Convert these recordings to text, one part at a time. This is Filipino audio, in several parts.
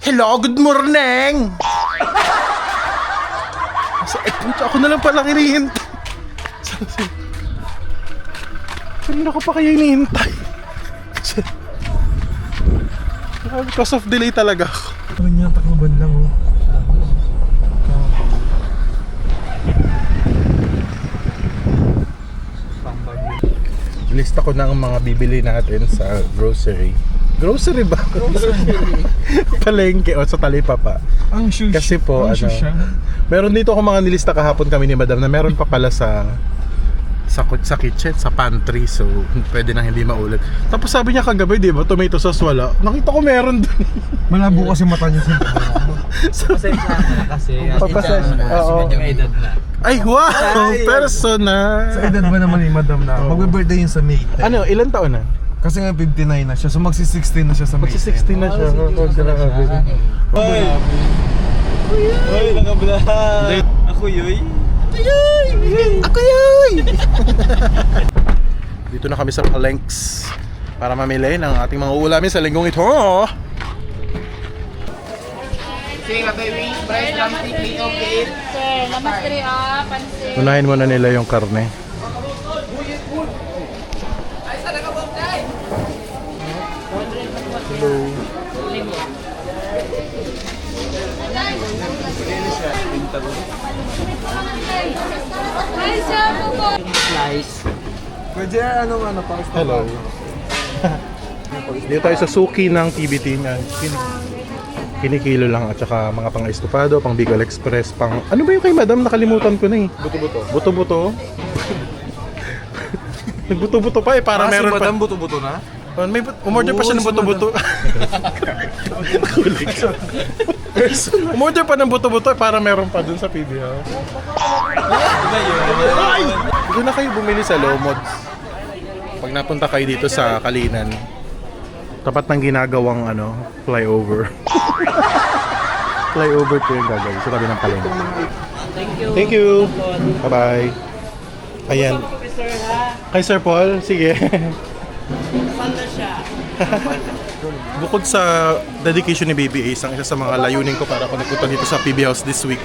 Hello, good morning! Puto, ako na lang palang hinihintay. Kanina ko pa kayo hinihintay. Because of delay talaga ako. Ano niya, takmaban lang oh. Lista ko na ang mga bibili natin sa grocery. Grocery ba? Palengke o sa Talipapa. Ang shoes. Kasi po, ang shoes siya. meron dito ako mga nilista kahapon kami ni Madam na meron pa pala sa kitchen, sa pantry. So, pwede nang hindi maulit. Tapos sabi niya kagabi, di ba, tomato sauce wala. Nakita ko meron dun. Malabo kasi mata niya siya. Pasensya na kasi. Papasensya. Oo. Medyo may edad na. Ay, wow! Personal! Sa edad ba naman ni Madam na? Oo. Mag-birthday yun sa May 10. Ano, ilan taon na? Kasi nga 59 na siya. So magsi-16 na siya sa May 10. Magsi-16 na siya. Oh, grabe. Hoy, nakablog! Ako yoy! Ako yun! Dito na kami sa Palenks para mamili ng ating mga uulamin sa linggong ito. Sir, lamas diri pansit. Unahin muna nila yung karne. Ay, sir, buko. Slice. Pwede ano pa. Hello. Dito tayo sa suki ng TBT niyan. Kinikilo lang at saka mga pang estofado, pang Bicol Express, pang ano ba yung kay Madam, nakalimutan ko na eh. Buto-buto. Buto-buto. Nagbuto-buto pa eh para meron si pa. Madam buto-buto na? May umorder pa siya ng si buto-buto. Umorder pa ng buto-buto para meron pa dun sa PB House. Ay! Doon na kayo bumili sa Lomods. Pag napunta kayo dito sa Kalinan, tapat ng ginagawang flyover. Flyover po yung gagawin sa tabi ng Kalinan. Thank you. Bye-bye. Ayan. Kay Sir Paul, sige. Bukod sa dedication ni Baby Ace, ang isa sa mga layunin ko para ako nagpunta dito sa PB House this week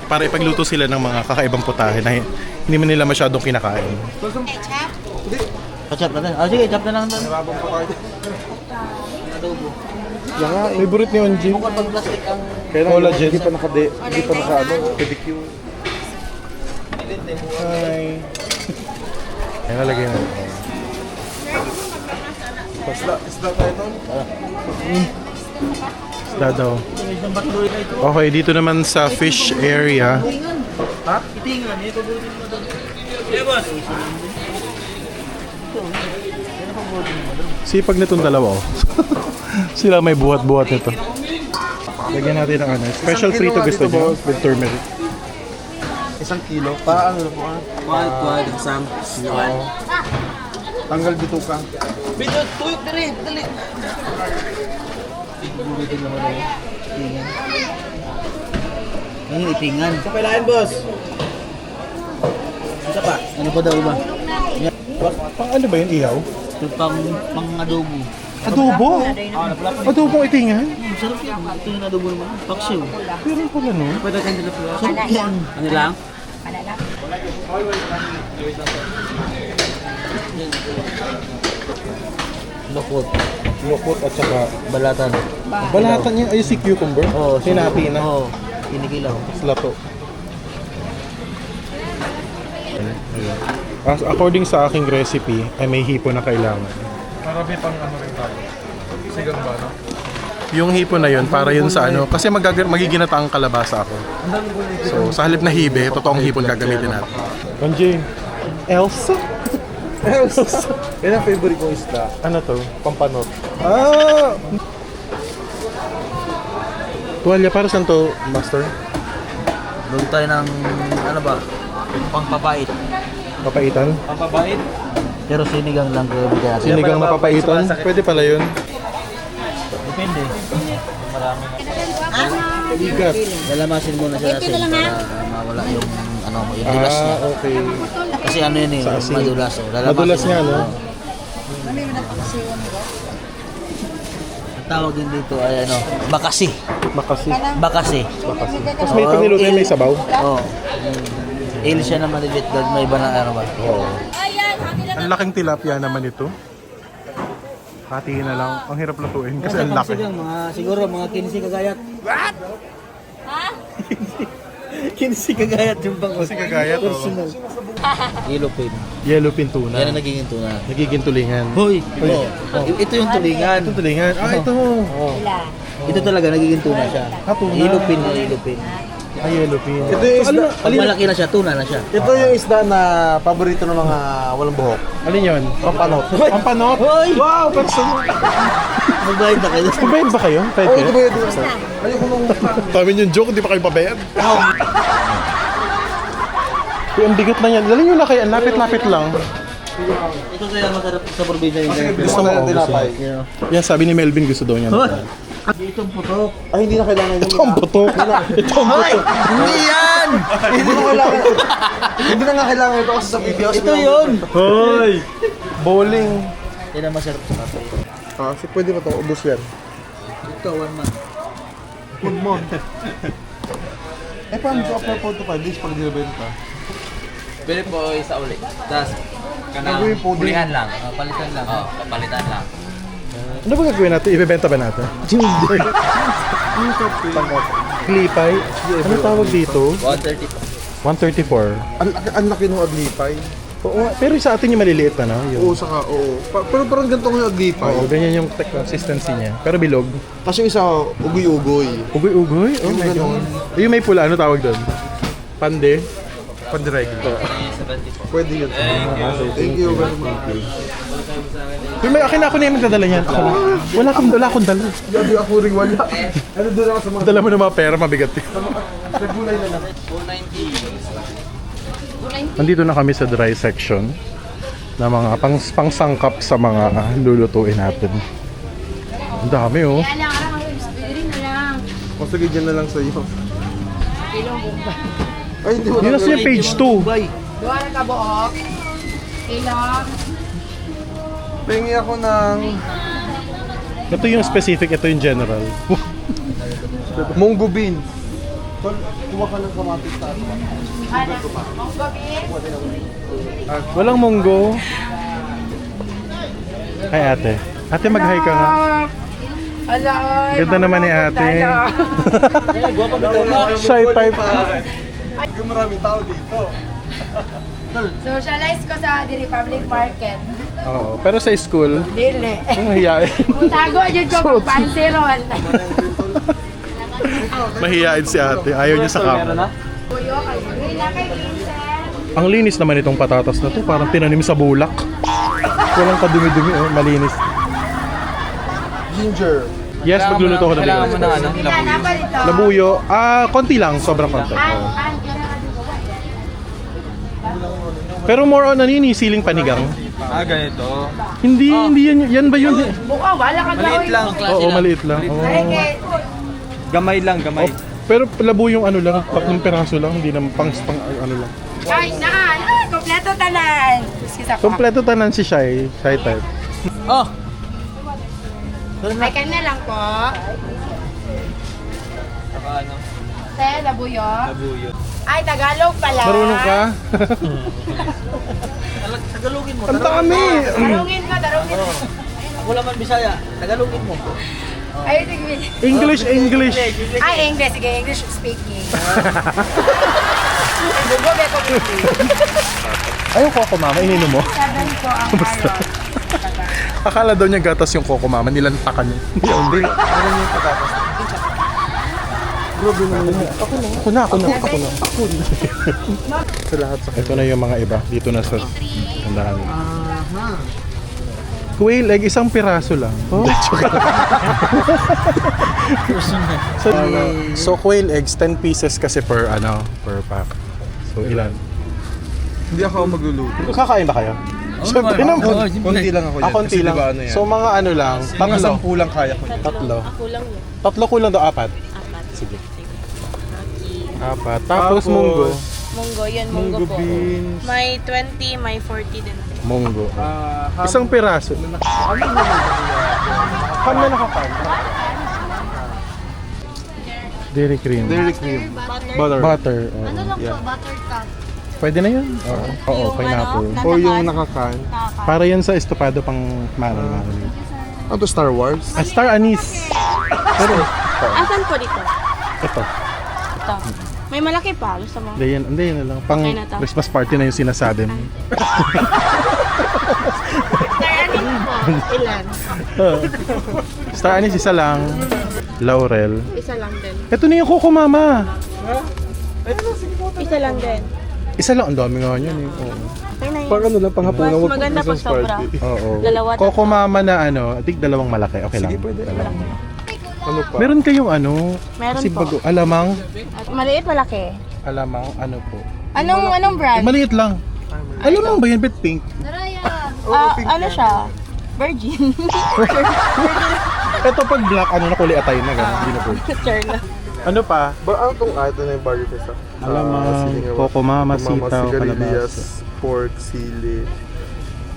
para ipagluto sila ng mga kakaibang putahe na hindi man nila masyadong kinakain. Ketchup na din. Oh, sige, ketchup na lang doon. Adobo. Favorite ni Onji. Bukod pag plastic ang... Collagen. Hindi pa pedicure. Hi. Ayan, nalagay na. Isda tayo doon? Isda daw. Okay, dito naman sa fish area. Itingan, ito butin mo doon. Yeah, boss. Sipag nitong dalawa oh. Sila may buhat-buhat nito. Lagyan natin ng special frito gusto niyo with turmeric. 1 kilo. Paano po ah? Quad, exam. Tanggal bituka. Bito, tuyok dali, dali. Bulitin naman ako. Ano itingan? Sa kailangan, boss? Isa pa? Ano pa daw ba? Pang ano ba yun, ihaw? Ito pang adobo. Adobo? Adobong itingan? Sarap yan. Ito yung adobo naman. Paksiw. Pero pala no? Pwede kang dila pala. Sarap yan. Ano lang? Lokot. Lukot at saka Balatan. balatan niya ay si cucumber. Oo. Hinati na. Oo. Kinikilaw. Slato. According sa aking recipe, ay may hipo na kailangan. Marami pang rin tayo. Sigang ba no? Yung hipo na yun, para yun sa kasi magiginata ang kalabasa ako. So, sa halip na hibe, totoong hipon gagamitin natin. Anjing, Elsa? Elsa! Yan ang favorite kong isda. Ano to? Pampanot. Ah! Tuwalya, para saan to, Master? Doon tayo ng, ano ba? Pangpapait. Papaitan? Pangpapait? Pero sinigang lang gawin natin. Sinigang na papaitan? Pwede pala yun. Depende. Marami na. Bigat. Lalamasin muna siya kasi para mawala yung yung dulas niya. Okay. Kasi ano yun Sa asin. madulas. Lalamasin Madulas niya, mo. no? Ang tawag din dito ay bakasi. Makasi. Bakasi. Tapos may pag niluto may sabaw. Oo. Ale siya na maliliit doon. May iba na ano ba? Oo. Ayan, hati lang. Ang laking tilapia naman ito. Hatiin na lang. Ang hirap lutuin kasi ang laki. Siguro mga 15 kagayat. Ha? 15 kagayat yung bang Kasi kagayat, oo. personal. Yellowfin. Yellowfin tuna. Yan ang nagiging tuna. Nagiging tulingan. Hoy! Ito yung tulingan. Ito tulingan. Ah, ito. Wala. Ito talaga nagiging tuna siya. Tuna. Yellowfin na yellowfin. Ay, yellowfin. Ito yung isda. Pag malaki na siya, tuna na siya. Ito yung isda na paborito ng mga walang buhok. Alin yun? Pampanot. Pampanot? Hoy! Wow, personal. Magbayad na kayo. Pabayad ba kayo? Oo, ito ba Pwede. yun? Ayoko nung... Tama yung joke, hindi pa kayo pabayad. Uy, ang bigot na yan. Dali nyo na kayo, ang lapit-lapit lang. Ito kaya masarap sa probinsya yung ganyan. Gusto mo na yung tinapay. Yan, sabi ni Melvin, gusto daw niya. Hoy! Ito ang putok. Ay, hindi na kailangan yun. Ito ang butok. Ito ang butok. Hindi yan! Hindi na kailangan. Hindi na nga kailangan ito kasi sa videos. Ito yun! Hoy! Bowling. Yan ang masarap sa kape. Ah, si pwede ba ito? Ubus yan. Ito, 1 month. Good mon. Eh, paano ito after 4 to 5 days pag nilabenta? Pwede po isa ulit. Tapos, kanang Gagawin po din. pulihan lang. Palitan lang. Oo, papalitan lang. Ano ba gagawin natin? Ibebenta ba natin? Hindi. Klipay? Ano tawag dito? 130 po. 134. Ang laki ng aglipay. Oo, nga, pero sa atin yung maliliit na, no? Oo, Yung, saka, oo. Pero parang ganito yung aglipay. oo, ganyan yung consistency niya. Pero bilog. Kasi yung isa, ugoy-ugoy. Ugoy-ugoy? Oh Yung my ganon. God. Yung may pula, ano tawag doon? Pande? Pande regular. 70 po. Pwede yun. Thank you very much. Yung may akin na ako na yung magdadala niyan. Ako na. Wala akong dala. Gabi ako rin wala. Ano doon ako sa mga Dala mo ng mga pera, mabigat yun. nagulay na lang. 490. Nandito na kami sa dry section na mga pangsangkap sa mga lulutuin natin. Ang dami oh. Kaya lang, arang ang sabihin na lang. O sige, dyan na lang sa iyo. Ilong bumbay. Ay, hindi mo Yun na siya page 2. Doon na kabuok. Ilong. Pengi ako ng Ito yung specific, ito yung general. munggo beans. Tol, kuha ka ng kamatis sa atin. Ano? Ang gabi. Walang munggo. Hi ate. Ate mag-hi ka nga. Ala, oy. Ganda naman ni ate. Shy type. Yung maraming tao dito. Socialize ko sa The Republic Market. Oo. Pero sa school, Dili. mahihain. Tago dyan ko pag pansiron. Mahihain si ate. Ayaw niya sa camera. Kuyo, kayo. Wala kay Vincent. Ang linis naman itong patatas na to. Parang tinanim sa bulak. Walang kadumi-dumi oh. Malinis. Ginger. Yes, magluluto ko na Kailangan mo dito. ng ano? Sila na pa dito. Labuyo. Konti lang. Sobrang konti. Oo. Pero more on ano yun, siling panigang. Ah, ganito. Hindi yan. Yan ba yun? Mukha, wala ka daw. Maliit lang. Oo, maliit lang. Oo. Gamay lang, gamay. Pero labo yung ano lang, 3 piraso lang, hindi naman pang ano lang. Ay, kompleto tanan. Excuse ako. Kompleto tanan si Shy type. Oh! Ay, na lang po. Saka ano? Te, labuyo. Labuyo. Ay, Tagalog pala. Marunong ka? Tagalogin mo. Ang dami! Darungin mo, darungin mo. Ako naman Bisaya. Tagalogin mo. Ay, sige. English. Ay, English. Sige, English speaking. Bugobe ko dito. Ayun, Coco Mama, ininom mo? 7 po ang carrot. Akala daw niya gatas yung Coco Mama, nilantakan niya. Hindi. Ano yung patatas? Grabe naman yun. Ako na. Sa lahat sa ito na yung mga iba. Dito na sa tandaan. Quail egg, 1 piraso lang. Oh? So quail eggs, 10 pieces kasi per pack. So ilan? Hindi ako magluluto. Kakain ba kayo? Siyempre naman. Konti lang ako yan. Konti Kasi lang. diba ano yan? So mga ano lang, Mga 3. 10 lang kaya ko. 3. 3 kulang daw, 4. Sige. 4. Tapos munggo. Munggo, yun, munggo, po. beans. May 20, may 40 din. Munggo. 1 piraso. Ham na nakakain. Dairy cream. Dairy cream. Butter. Butter. Oo. Ano lang Yeah. po, butter cup. Pwede na yun? Oo, Yung pineapple. ano, O yung nakakan. Para yan sa estopado pang marinade. Ano to, Star Wars? Star anise. Pero, Asan po dito? ito. Ito. May malaki pa. Gusto mo? Hindi yan na lang. Pang Okay na to. Christmas party na yung sinasabi mo. Star anise po. Ilan? Star anise, isa lang. Laurel. Isa lang din. Ito na yung Coco Mama. Isa lang din. Isa lang. Ang dami nga yun. Oo. Okay na yun. Pang ano lang, panghapunan. Mas Wag maganda pang pag Christmas sobra. party. Oo. Dalawa, Coco tatlo. Mama na ano, I think dalawang malaki. Okay lang. Sige, pwede. Dalawa. Ano pa? Meron kayong ano? Meron kasi po. bago, alamang. At maliit, malaki. Alamang, ano po. Anong brand? Maliit lang. Alamang ba yan? Bet pink. Naraya. Ano siya? Virgin. Ito pag black, ano na kuli atay na gano'n. Hindi na po. Sure na. Ano pa? Ano tong ito na yung barrio pesa? Alamang, Coco Mama, sitaw, sigarilyas, pork, sili.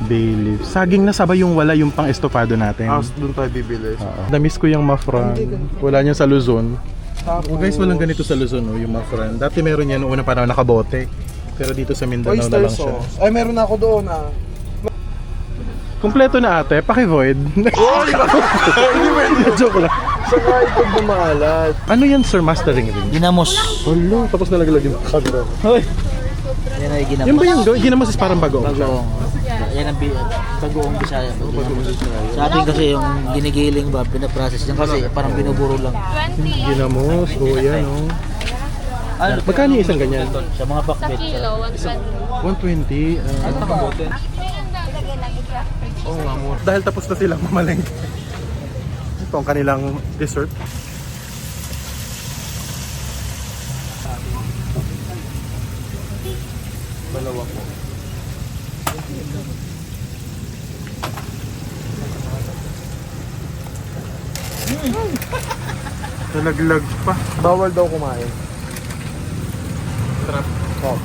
bay leaf. Saging na sabay yung wala yung pang estopado natin. Doon tayo bibili. Oo. Na-miss ko yung mafran. Wala niyan sa Luzon. Oh, guys, walang ganito sa Luzon, oh, yung mafran. Dati meron yan noong unang panahon nakabote. Pero dito sa Mindanao na Oyster lang siya. sauce. Ay, meron ako doon Kumpleto na ate, paki-void. Hindi pwede. Joke lang. Saka ito bumalat. Ano yan, sir? Mastering ring? Ginamos. Hello, tapos nalaglag yung camera. Hoy. Yan ay ginamos. Yan ba yung ginamos is parang bagoong? Bagoong. Yan ang bagoong Bisaya. Sa atin kasi yung ginigiling ba, pinaprocess yan kasi parang binuburo lang. Ginamos, oh yan oh. Magkano yung isang ganyan? Sa mga pakbet. 120. Oo nga mo. Dahil tapos na silang mamalengke. Ito ang kanilang dessert. Dalawa po. Nalaglag pa. Bawal daw kumain. Trap. Oh.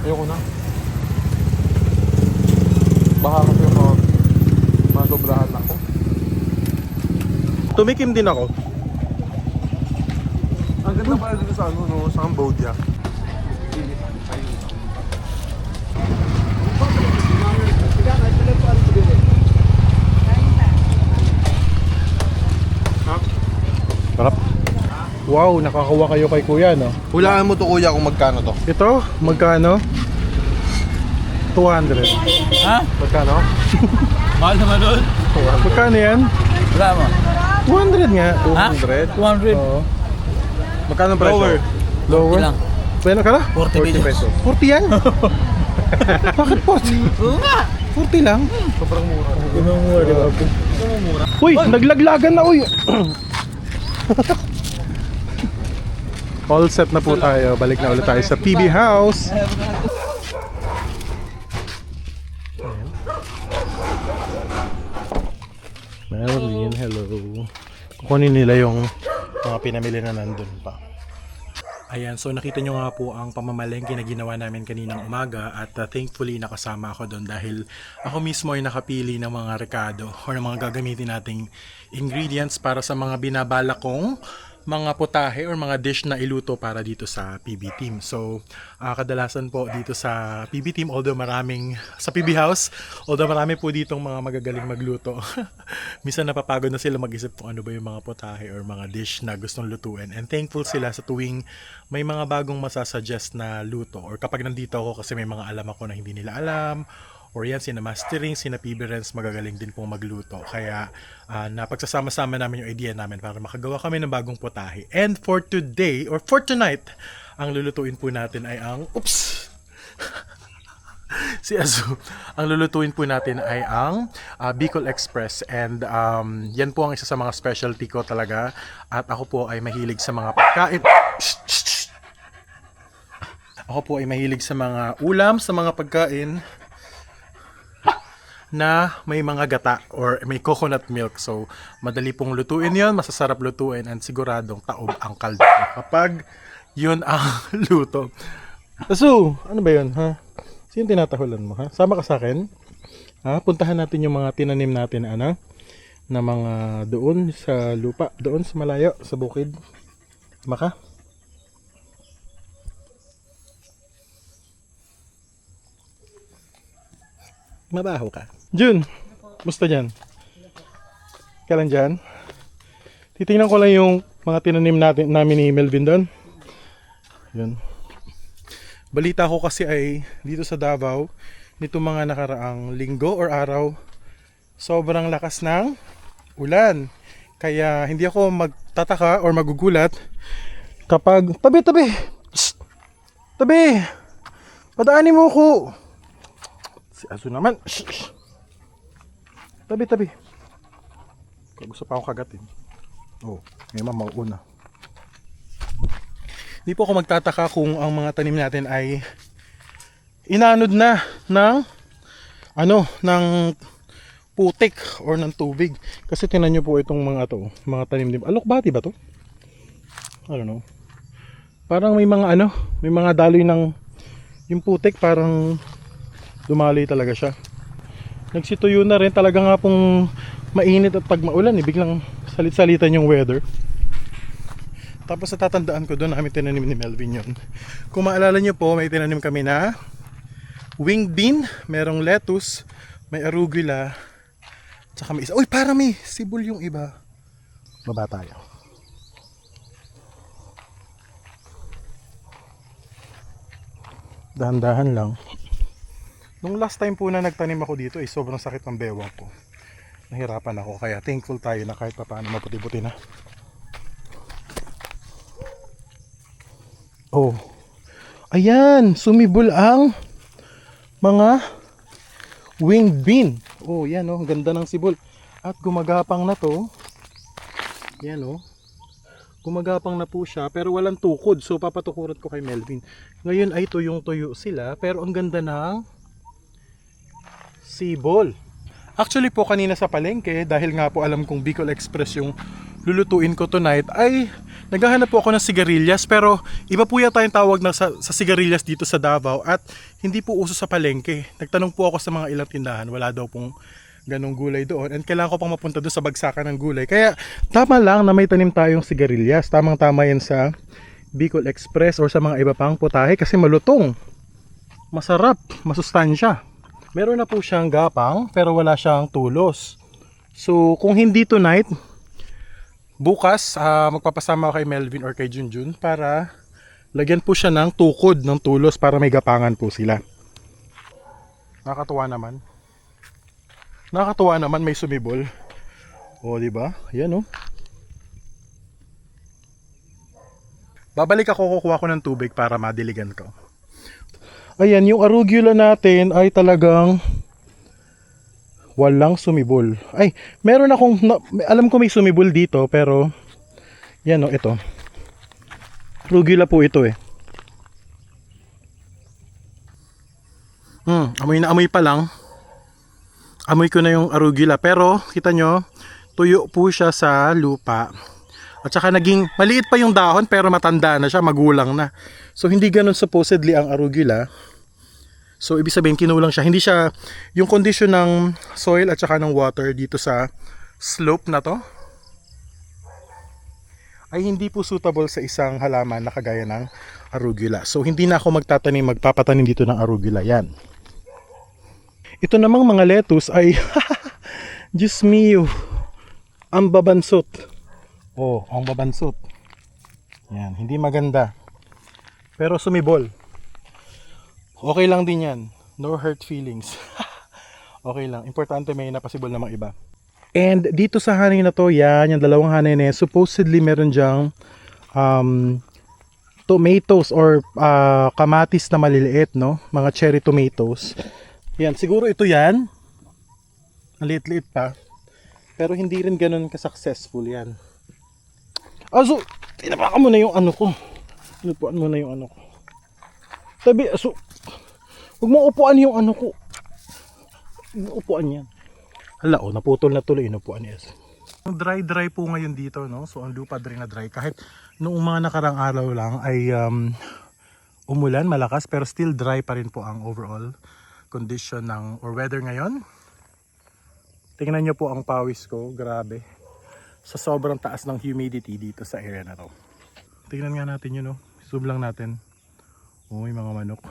Ayoko na. Baka kasi masobrahan ako. Tumikim din ako. Ang ganda pala dito sa ano, no? Sa Cambodia. Sarap. Wow, nakakawa kayo kay kuya, no? Hulaan mo to kuya kung magkano to. Ito, magkano? 200. Ha? Magkano? Mahal naman doon. Magkano yan? Wala mo. 200 nga. Ha? 200? 200. Oo. Magkano ang presyo? Lower. Lower? Ilang? Pwede ka na? 40 pesos. 40 yan? Bakit 40? Oo nga. 40 lang? Sobrang mura. Mura, di ba? Uy, naglaglagan na uy! All set na po tayo. Balik na ulit tayo sa PB House. Marilyn, hello. Kukunin nila yung mga pinamili na nandun pa. Ayan, so nakita nyo nga po ang pamamalengke na ginawa namin kaninang umaga at thankfully nakasama ako doon dahil ako mismo ay nakapili ng mga rekado o ng mga gagamitin nating ingredients para sa mga binabala kong mga putahe or mga dish na iluto para dito sa PB Team. So, kadalasan po dito sa PB Team, although maraming, sa PB House, although marami po ditong mga magagaling magluto, minsan napapagod na sila mag-isip kung ano ba yung mga putahe or mga dish na gustong lutuin. And thankful sila sa tuwing may mga bagong masasuggest na luto or kapag nandito ako kasi may mga alam ako na hindi nila alam, or yan, sina Mastering, sina PB Renz, magagaling din pong magluto. Kaya napagsasama-sama namin yung idea namin para makagawa kami ng bagong putahe. And for today, or for tonight, ang lulutuin po natin ay ang, oops! Si Azu, ang lulutuin po natin ay ang Bicol Express. And yan po ang isa sa mga specialty ko talaga. At ako po ay mahilig sa mga pagkain. Ako po ay mahilig sa mga ulam, sa mga pagkain na may mga gata or may coconut milk. So, madali pong lutuin yon, masasarap lutuin, and siguradong taob ang kaldo kapag yun ang luto. So, ano ba yun, ha? Sino tinatahulan mo, ha? Sama ka sa akin? Ha? Puntahan natin yung mga tinanim natin, ano? na mga doon sa lupa, doon sa malayo, sa bukid. Maka. Mabaho ka. Jun, musta dyan? Kailan dyan? Titingnan ko lang yung mga tinanim namin ni Melvin doon. Yun. Balita ko kasi ay dito sa Davao, nito mga nakaraang linggo or araw, sobrang lakas ng ulan. Kaya hindi ako magtataka or magugulat kapag tabi! Psst! Tabi! Padaanin mo ko! Si Azu naman. Shh! Tabi! Gusto pa akong kagatin. Oh, ngayon mauuna. Hindi po ako magtataka kung ang mga tanim natin ay inanod na ng ng putik or ng tubig. Kasi tinan nyo po itong mga tanim din. Alokbati ba to? I don't know. Parang may mga may mga daloy ng yung putik, parang dumaloy talaga siya. Nagsituyo na rin talaga nga pong mainit at pag maulan, biglang salit-salitan yung weather. Tapos natatandaan ko doon namin tinanim ni Melvin yun. Kung maalala nyo po, may tinanim kami na winged bean, merong lettuce, may arugula, tsaka may isa. Uy, para may sibol yung iba. Baba tayo. Dahan-dahan lang. Nung last time po na nagtanim ako dito, sobrang sakit ng bewang ko. Nahirapan ako, kaya thankful tayo na kahit paano maputi-puti na. Oh. Ayan, sumibol ang mga winged bean. Oh, yan oh, ganda ng sibol. At gumagapang na to. Yan oh. Gumagapang na po siya pero walang tukod. So papatukuran ko kay Melvin. Ngayon ay tuyong-tuyo sila pero ang ganda ng sibol. Actually po kanina sa palengke, dahil nga po alam kong Bicol Express yung lulutuin ko tonight, ay naghahanap po ako ng sigarilyas, pero iba po yata yung tawag na sa sigarilyas dito sa Davao at hindi po uso sa palengke. Nagtanong po ako sa mga ilang tindahan, wala daw pong ganong gulay doon and kailangan ko pang mapunta doon sa bagsakan ng gulay. Kaya tama lang na may tanim tayong sigarilyas. Tamang-tama yan sa Bicol Express or sa mga iba pang putahe kasi malutong, masarap, masustansya. Meron na po siyang gapang pero wala siyang tulos. So kung hindi tonight, bukas magpapasama ako kay Melvin or kay Junjun para lagyan po siya ng tukod ng tulos para may gapangan po sila. Nakakatuwa naman. Nakakatuwa naman, may sumibol. O di ba? Ayan oh. Babalik ako, kukuha ko ng tubig para madiligan ko. Ayan, yung arugula natin ay talagang walang sumibol. Ay, meron akong, alam ko may sumibol dito, pero yan o, ito. Arugula po ito eh. Amoy na amoy pa lang. Amoy ko na yung arugula, pero kita nyo, tuyo po siya sa lupa. At saka naging, maliit pa yung dahon, pero matanda na siya, magulang na. So hindi ganun supposedly ang arugula. So ibig sabihin kinulang siya. Hindi siya yung condition ng soil at saka ng water dito sa slope na to ay hindi po suitable sa isang halaman na kagaya ng arugula. So hindi na ako magpapatanim dito ng arugula. Yan. Ito namang mga lettuce ay Diyos mio, ang babansot. Oh, ang babansot. Yan, hindi maganda. Pero sumibol. Okay lang din yan. No hurt feelings. Okay lang. Importante may napasibol na mga iba. And dito sa hanay na to, yan, yung dalawang hanay na yan, supposedly meron dyang tomatoes or kamatis na maliliit, no? Mga cherry tomatoes. Yan, siguro ito yan. Ang liit-liit pa. Pero hindi rin ganun ka-successful yan. Aso, tinapakan mo na yung ano ko. Inupuan mo na yung ano ko. Tabi, aso, huwag mo upuan yung ano ko. Upuan yan. Hala, oh, naputol na tuloy yung upuan niya. Dry po ngayon dito, no? So ang lupa dry na dry. Kahit noong mga nakarang araw lang ay umulan, malakas, pero still dry pa rin po ang overall condition ng or weather ngayon. Tingnan nyo po ang pawis ko, grabe. Sa sobrang taas ng humidity dito sa area na to. Tingnan nga natin yun, no? Zoom lang natin. Oh, yung mga manok.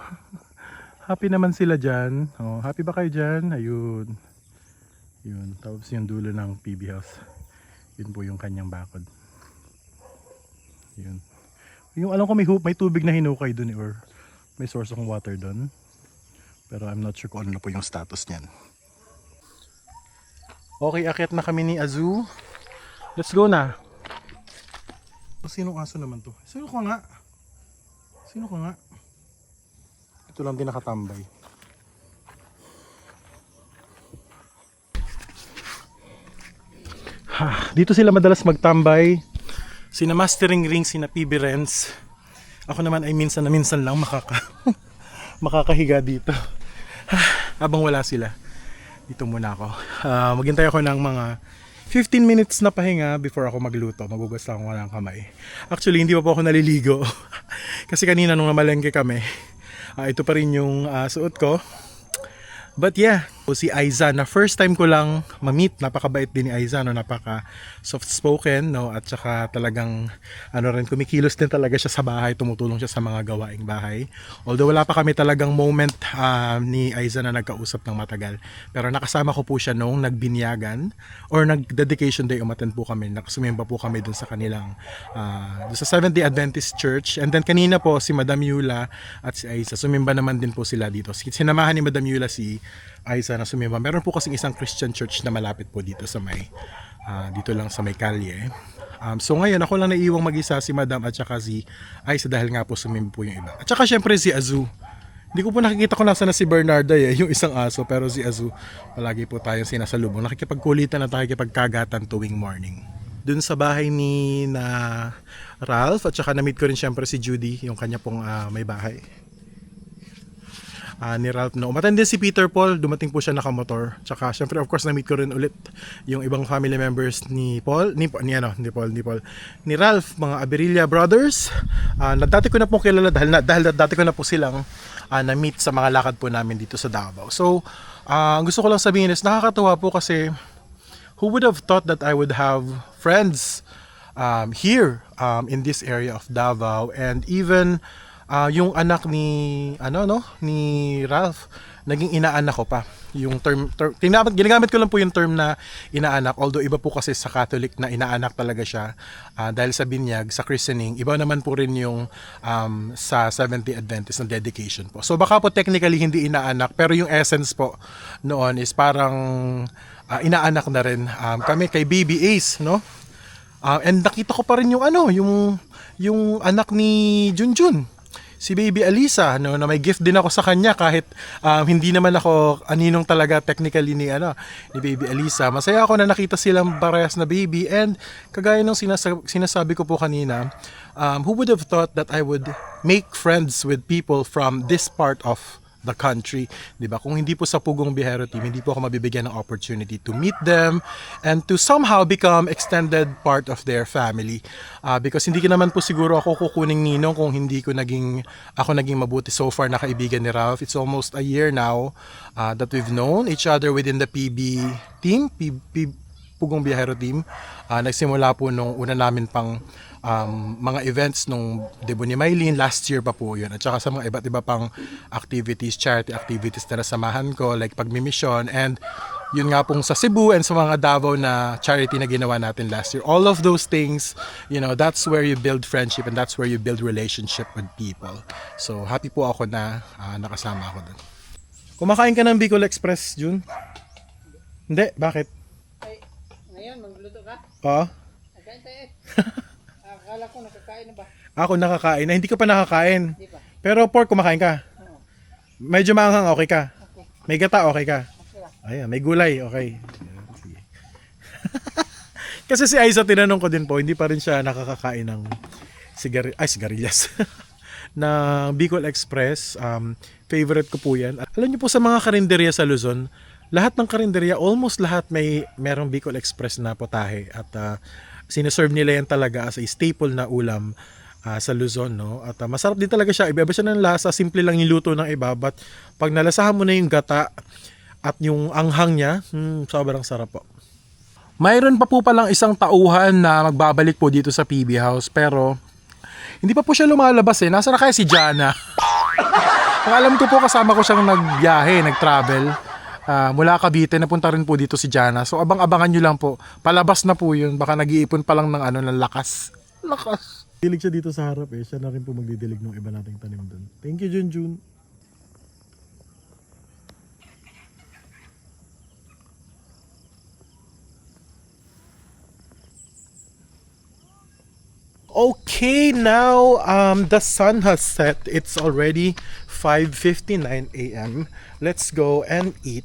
Happy naman sila dyan. Oh, happy ba kayo dyan? Ayun. Yun. Tapos yung dulo ng PB house. Yun po yung kanyang bakod. Yun. Yung alam ko may tubig na hinukay dun or may source of water dun. Pero I'm not sure kung ano na po yung status niyan. Okay, akyat na kami ni Azu. Let's go na. Sinong aso naman to? Sino ka nga? Sino ka nga? Ito lang din nakatambay. Dito sila madalas magtambay. Sina Mastering Ring, sina PB Renz. Ako naman ay minsan na minsan lang makakahiga dito. Habang wala sila. Dito muna ako. Maghintay ako ng mga 15 minutes na pahinga before ako magluto. Magugas lang ako ng kamay. Actually, hindi pa po ako naliligo. Kasi kanina nung namalengke kami, ito pa rin yung suot ko. But yeah, si Aiza na first time ko lang ma-meet. Napakabait din ni Aiza, no? Napaka soft spoken, no? At saka talagang kumikilos din talaga siya sa bahay, tumutulong siya sa mga gawaing bahay. Although wala pa kami talagang moment ni Aiza na nagkausap ng matagal. Pero nakasama ko po siya nung nagbinyagan or nag-dedication day, umattend po kami. Nakasumimba po kami dun sa kanilang dun sa Seventh-day Adventist Church. And then kanina po si Madam Yula at si Aiza, sumimba naman din po sila dito. Sinamahan ni Madam Yula si Aiza na sumimba. Meron po kasing isang Christian church na malapit po dito sa may dito lang sa may kalye. So ngayon ako lang naiiwang mag-isa, si Madam at saka si Aiza dahil nga po sumimba po yung iba. At saka syempre si Azu. Hindi ko po nakikita kung nasa na si Bernarda yung isang aso, pero si Azu palagi po tayong sinasalubong. Nakikipagkulitan at nakikipagkagatan tuwing morning. Dun sa bahay ni na Ralph at saka na-meet ko rin syempre si Judy, yung kanya pong may bahay. Ni Ralph, no. Umattend din si Peter Paul, dumating po siya nakamotor. Tsaka syempre of course na-meet ko rin ulit yung ibang family members ni Paul, ni Ralph, mga Aberilla brothers. Dati ko na po kilala dahil dati ko na po silang na-meet sa mga lakad po namin dito sa Davao. So, gusto ko lang sabihin is nakakatuwa po kasi who would have thought that I would have friends here in this area of Davao, and even yung anak ni ni Ralph, naging inaanak ko pa. Yung term ginagamit ko lang po yung term na inaanak, although iba po kasi sa Catholic na inaanak talaga siya dahil sa binyag, sa christening. Iba naman po rin yung sa Seventh-day Adventist na dedication po. So baka po technically hindi inaanak, pero yung essence po noon is parang inaanak na rin kami kay Baby Ace, no? And nakita ko pa rin yung yung anak ni Junjun, si Baby Alisa, no, na may gift din ako sa kanya kahit hindi naman ako aninong talaga technically ni Baby Alisa. Masaya ako na nakita silang parehas na baby, and kagaya ng sinasabi ko po kanina, who would have thought that I would make friends with people from this part of the country, 'di ba? Kung hindi po sa Pugong Biyahero Team, hindi po ako mabibigyan ng opportunity to meet them and to somehow become extended part of their family. Because hindi ko naman po siguro ako kukuning ninong kung hindi ko naging mabuti so far na kaibigan ni Ralph. It's almost a year now that we've known each other within the PB team, Pugong Biyahero Team. Nagsimula po nung una namin pang mga events nung debut ni Mylene, last year pa po yun. At saka sa mga iba't iba pang activities, charity activities na nasamahan ko, like pagmimisyon, and yun nga pong sa Cebu and sa mga Davao na charity na ginawa natin last year. All of those things, that's where you build friendship and that's where you build relationship with people. So happy po ako na nakasama ako doon. Kumakain ka ng Bicol Express, Jun? Hindi, bakit? Ngayon, magluto ka? Oo. Kain tayo. Akala ko nakakain na ba? Ako nakakain na, hindi ka pa nakakain. Hindi pa. Pero pork, kumakain ka? Oo. Medyo maanghang, okay ka? Okay. May gata, okay ka? Okay lang. Ayan, may gulay, okay. Sige. Kasi si Aiza, tinanong ko din po, hindi pa rin siya nakakakain ng sigarilyas. Na Bicol Express, favorite ko po yan. At alam niyo po sa mga karinderya sa Luzon, lahat ng karinderya, almost lahat merong Bicol Express na potahe. At sineserve nila yan talaga as a staple na ulam sa Luzon, no? At masarap din talaga siya. Iba siya ng lasa, simple lang yung luto ng iba, but pag nalasahan mo na yung gata, At yung anghang niya, sobrang sarap po. Mayroon pa po palang isang tauhan na magbabalik po dito sa PB House, pero hindi pa po siya lumalabas eh. Nasa na kaya si Jana? Ang alam ko po, kasama ko siyang nagbiyahe, nag-travel. Mula Cavite, napunta rin po dito si Jana. So abang-abangan nyo lang po. Palabas na po yun. Baka nag-iipon pa lang ng lakas. Lakas. Dilig siya dito sa harap eh. Siya na rin po magdidilig ng iba nating tanim doon. Thank you, Junjun. Okay, now the sun has set. It's already 5:59 a.m. Let's go and eat.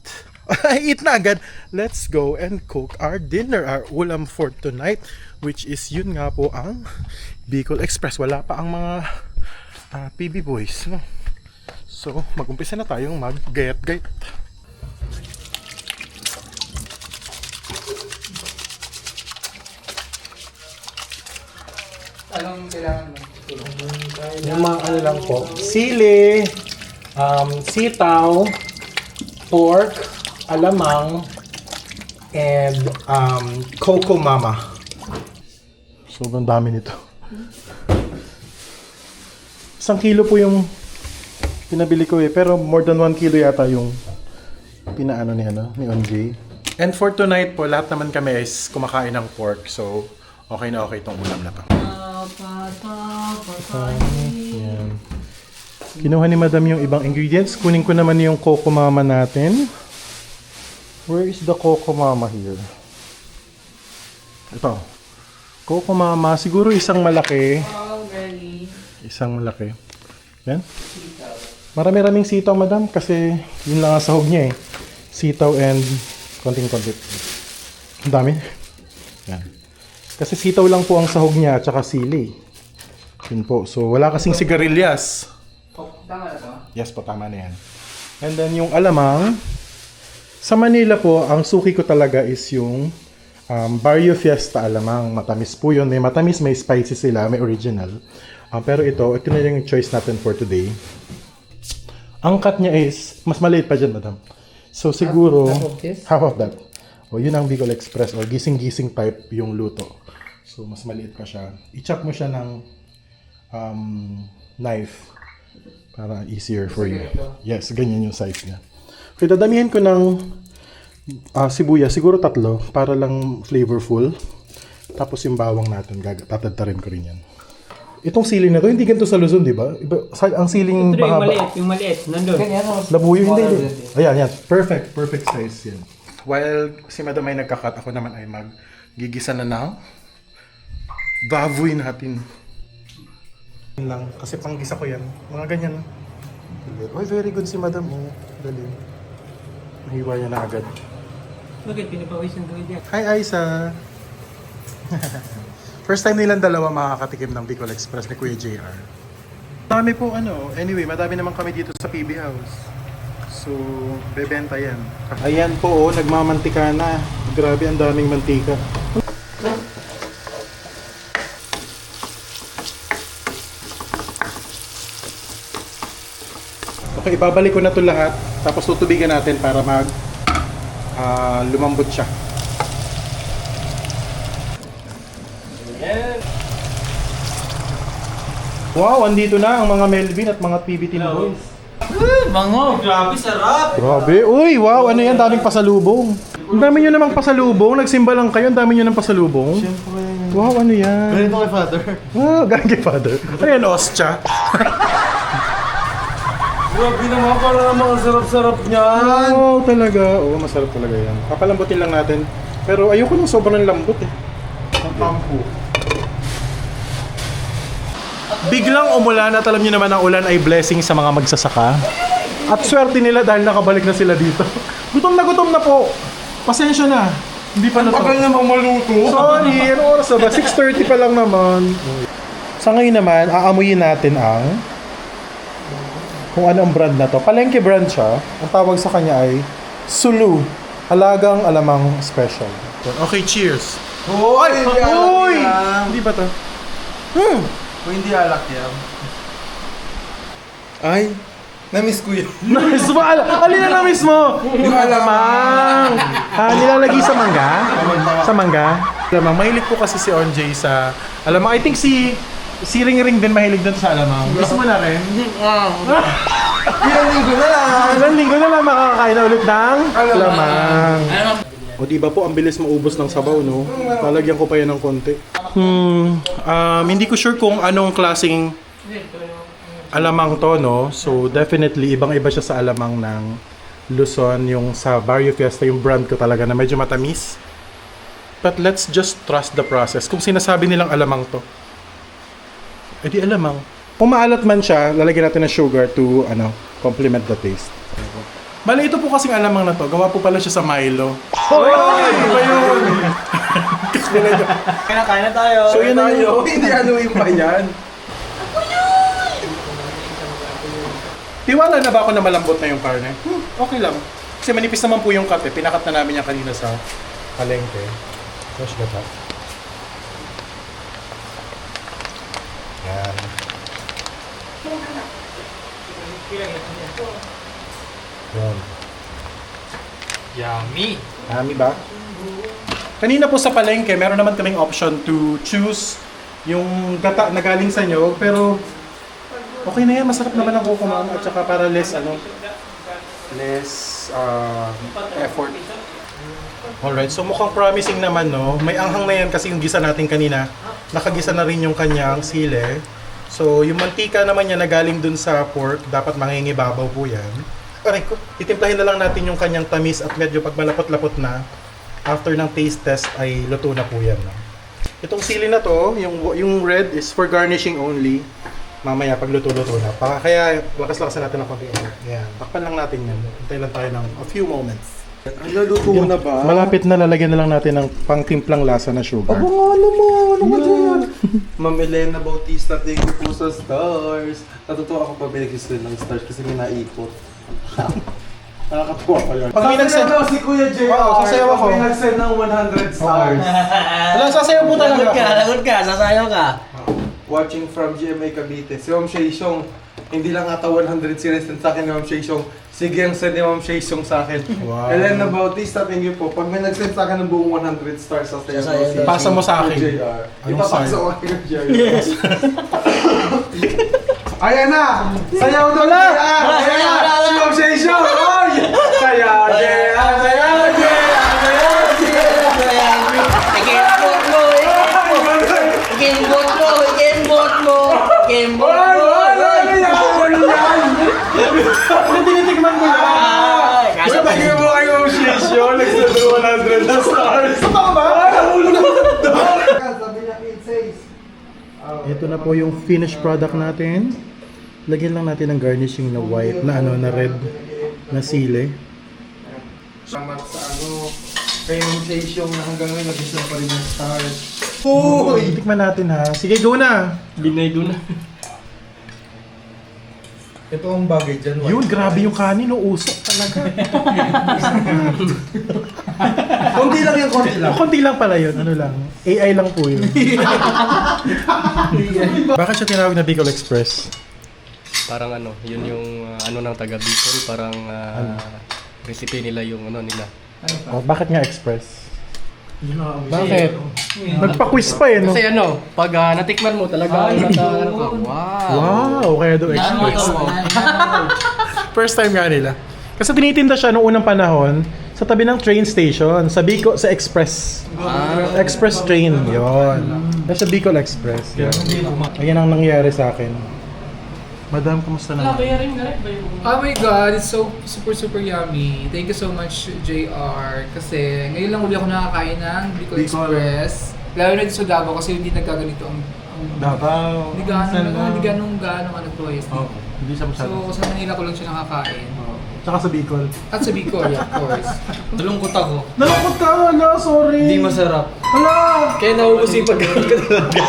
Eat na agad. Let's go and cook our dinner, our ulam for tonight, which is yun nga po ang Bicol Express. Wala pa ang mga PB boys. No? So, mag-umpisa na tayong mag-gayat-gayat. Anong kailangan mo? Yung mga ano lang po, sili, sitaw, pork, alamang, and coco mama. Sobrang dami nito. 1 kilo po yung pinabili ko eh, pero more than 1 kilo yata yung pinaano ni Onjay. And for tonight po, lahat naman kami is kumakain ng pork, so okay na okay itong ulam na to. Yan. Kinuha ni Madam yung ibang ingredients. Kunin ko naman yung coco mama natin. Where is the coco mama here? Ito. Coco mama. Siguro isang malaki. Isang malaki. Yan. Marami-raming sitaw, Madam. Kasi yun lang ang sahog niya eh. Sitaw and konting-konti. Ang dami. Yan. Kasi sitaw lang po ang sahog niya at saka sili. Yun po. So, wala kasing sigarilyas. Tama na to? Yes po, tama na yan. And then yung alamang, sa Manila po, ang suki ko talaga is yung Barrio Fiesta alamang. Matamis po yun. May matamis, may spicy sila, may original. Pero ito na yung choice natin for today. Ang cut niya is, mas maliit pa dyan, Madam. So siguro, half of that. O yun ang Bicol Express or gising-gising type yung luto. So mas maliit pa siya. I-chop mo siya ng knife para easier for you. Yes, ganyan yung size niya. Okay, dadamihan ko ng sibuyas, siguro 3 para lang flavorful. Tapos yung bawang natin, tatadtarin ko rin yan. Itong siling na to, hindi ganito sa Luzon, di ba? Ang siling Ito mahaba. yung maliit, nandun. Labuyo, hindi. Ayan, yan. Perfect size yan. While si Madam ay nagkakat, ako naman ay maggigisa na ng baboy natin. Yun lang, kasi panggisa ko yan. Mga ganyan. Oh, very good si Madam. Oh, dali. Nahiwa niya na agad. Bakit? Pinapawisan ko yan. Hi, Aiza! First time nilang dalawa makakatikim ng Bicol Express ni Kuya JR. Madami po anyway, madami naman kami dito sa PB House. So, bebenta yan. Ayan po, nagmamantika na. Grabe, ang daming mantika. Okay, ibabalik ko na ito lahat. Tapos tutubigan natin para lumambot siya. Wow, andito na ang mga Melvin at mga PB Team Boys. Mango! Grabe, sarap! Grabe. Uy, wow, ano yan? Daming pasalubong. Ang dami nyo namang pasalubong. Nagsimba lang kayo. Ang dami nyo ng pasalubong. Siyempre. Wow, ano yan? Ganito kay Father. Wow, galing kay Father. Ayan, ostya. Grabe naman, para naman ang sarap-sarap niyan. Wow, talaga. Oo, masarap talaga yan. Papalambutin lang natin. Pero ayoko nung sobrang lambot eh. Ang tampo. Biglang umulan at alam nyo naman ang ulan ay blessing sa mga magsasaka. At swerte nila dahil nakabalik na sila dito. Gutom na po. Pasensya na. Hindi pa na to. Tagal namang maluto. Sorry, ano oras na ba? 6:30 pa lang naman. Sa ngayon naman, aamuyin natin ang kung ano ang brand na to. Palengke brand siya. Ang tawag sa kanya ay Sulu. Halagang alamang special. Okay, cheers. Hoy! Hindi alak Uy! yan. Hindi ba to? Kung hindi alak yan. Ay, Na-miss ko yun. Namiss mo? Alin na namiss mo? Yung alamang. Nilalagay sa mangga? Sa mangga? Alamang, mahilig po kasi si Onjay sa alamang. I think si Ring Ring din mahilig doon sa alamang. Gusto mo na rin? Ilang linggo na lang. Ilang linggo na lang makakain na ulit ng alamang. O diba po, ang bilis maubos ng sabaw, no? Lalagyan ko pa yan ng konti. Hindi ko sure kung anong klaseng alamang to, no? So, definitely, ibang-iba siya sa alamang ng Luzon. Yung sa Barrio Fiesta, yung brand ko talaga na medyo matamis. But let's just trust the process. Kung sinasabi nilang alamang to, edi alamang. Kung maalat man siya, lalagyan natin ng sugar to, complement the taste. Bale, ito po kasing alamang na to. Gawa po pala siya sa Milo. Hoy! Iba yun! Kain na tayo. So, yun na yun. Hindi anuin pa yan. Tiwala na ba ako na malambot na yung karne? Okay lang. Kasi manipis naman po yung kape. Pinakat na namin yan kanina sa palengke. Fresh gata. Yan. Yan. Yummy! Yummy ba? Kanina po sa palengke, meron naman kaming option to choose yung gata na galing sa nyo. Pero okay na yan. Masarap naman ang kuko, ma'am. At saka para less effort. Alright, so mukhang promising naman, no? May anghang na yan kasi yung gisa natin kanina. Nakagisa na rin yung kanyang sile. So, yung mantika naman niya na galing dun sa pork, dapat mangingibabaw po yan. Aray ko, itimplahin na lang natin yung kanyang tamis at medyo pag malapot-lapot na, after ng taste test ay luto na po yan. No? Itong sili na to, yung red is for garnishing only. Mamaya pag luto-luto na. Kaya lakas-lakasan natin ng konti. Yan, takpan lang natin yan. Hintay lang tayo ng a few moments. Ang naluto na ba? Malapit na, lalagyan na lang natin ng pangtimplang lasa na sugar. Aba nga naman, ano ba dyan? Ma'am Elena Bautista, thank you po sa stars. Natutuwa ako pag binigis rin ng stars kasi may naipot. Nakakatuwa pa yun. Pag may Sasayaw nag-send, daw si Kuya JR. Oo, sasayaw ako. Pag may nag-send ng 100 stars. wala, sasayaw po talaga ako. Lagot ka, sasayaw ka. Watching from GMA Cavite. Si Ma'am Shaishong, hindi lang ata 100 sinesend sa akin ni Ma'am Shaishong. Sige ang send ni Ma'am Shaishong sa akin. Wow. Elena Bautista, thank you po. Pag may nag-send sa akin ng buong 100 stars, sasayaw ko si Pasa mo sa akin. JR. Anong Ipapasa sign? ko kay JR. Yes. Ayan na! Sayaw doon! Wala! Ayan na! Si Ma'am Shaishong! Oy! Sayaw! Sayaw! Sayaw! Tinitigman ko yan. Gusto tayo mo kay Ma'am Shaishong, nag-send ng 100 na stars. Totoo ba? Nahulog na ito! Ito na po yung finished product natin. Lagyan lang natin ng garnishing na white, na red na sili. Salamat sa kay Ma'am Shaishong na hanggang ngayon nag-isang pa rin ng stars. Uy! Tikman natin ha. Sige, go na! Binay doon na. Ito ang bagay dyan. Yun, grabe yung kanin. Usok talaga. Konti lang yung konti lang. Konti lang pala yun. Ano lang. AI lang po yun. Bakit siya tinawag na Bicol Express? Parang yun yung ng taga Bicol, parang recipe nila yung nila. Oh, bakit nga Express? Bakit? Nagpa-quiz pa eh, no? Kasi pag natikman mo talaga, wow. Wow, kaya daw Express. First time nga nila. Kasi tinitinda siya noong unang panahon sa tabi ng train station, sa Bicol, sa Express. Express train, yon. Nasa Bicol Express. Yan. Ayan ang nangyari sa akin. Madam, kamusta na? Oh my God, it's so super yummy. Thank you so much, JR. Kasi ngayon lang uli ako nakakain ng Bicol Express. Lalo na dito sa Davao kasi hindi nagkaganito ang Davao. Hindi ganong to eh. Hindi siya masyado. So sa Manila ko lang siya nakakain. Tsaka sa Bicol. At sa Bicol, yeah, of course. Nalungkot ako. Nalungkot ka! Wala, sorry! Hindi masarap. Wala! Kaya naubos yung pagkain ko talaga.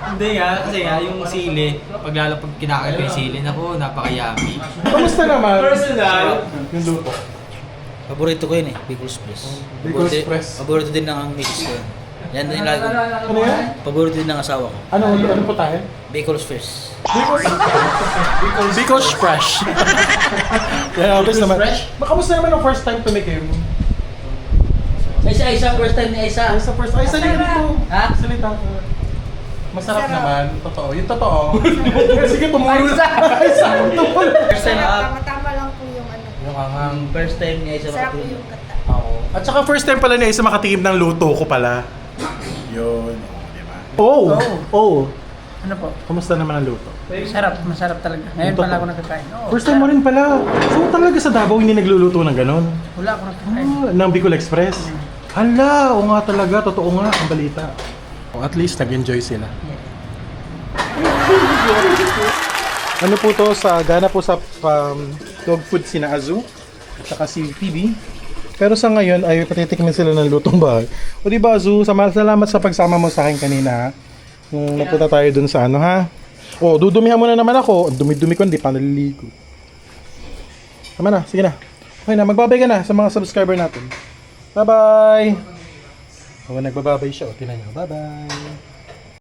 Hindi kasi yung sili, pag kinakain ko yung sili, naku, napaka-yummy. Kamusta naman? Personal. Yung luto. Paborito ko yun eh, Bicol Express. Bicol Express. Paborito din ng misis ko yun. Yan din lagi. Ano yan? Paborito din ng asawa ko. Ano po tayo? Bacol's Fresh. Because fresh. Yeah, obvious naman. Kamusta naman ang first time tumikim? Isa, first time ni Isa. Ay, sa first time. Ay, salita dito. Ha? Salita ka. Masarap naman. Totoo. Yung totoo. Sige, tumulo na. Ay, sa tumulo. First time up. Tama-tama lang po yung ano. Yung angang. First time ni Isa Sarap po makatulog. yung kata. Oo. At saka first time pala niya isa makatikim ng luto ko pala. Yun. Diba? Oh! Oh! Ano po? Kamusta naman ang luto? Masarap talaga. Ngayon Totoo. pala ako nakakain. Oo, First time mo rin pala. So talaga sa Davao hindi nagluluto ng ganon? wala ako nakakain. Ng Bicol Express? Hala! Oo nga talaga. Totoo nga ang balita. At least nag-enjoy sila. Ano po to sa gana po sa dog food sina Azu at saka si PB. Pero sa ngayon ay patitikmin sila ng lutong bahay. O di ba Azu, salamat sa pagsama mo sa akin kanina ha. Nung napunta tayo dun sa ano ha. O, dudumihan mo na naman ako. Ang dumi-dumi ko, hindi pa naliligo. Tama na, sige na. Okay na, magbabay ka na sa mga subscriber natin. Bye-bye! O, nagbababay siya. O, tinan niyo. Bye-bye!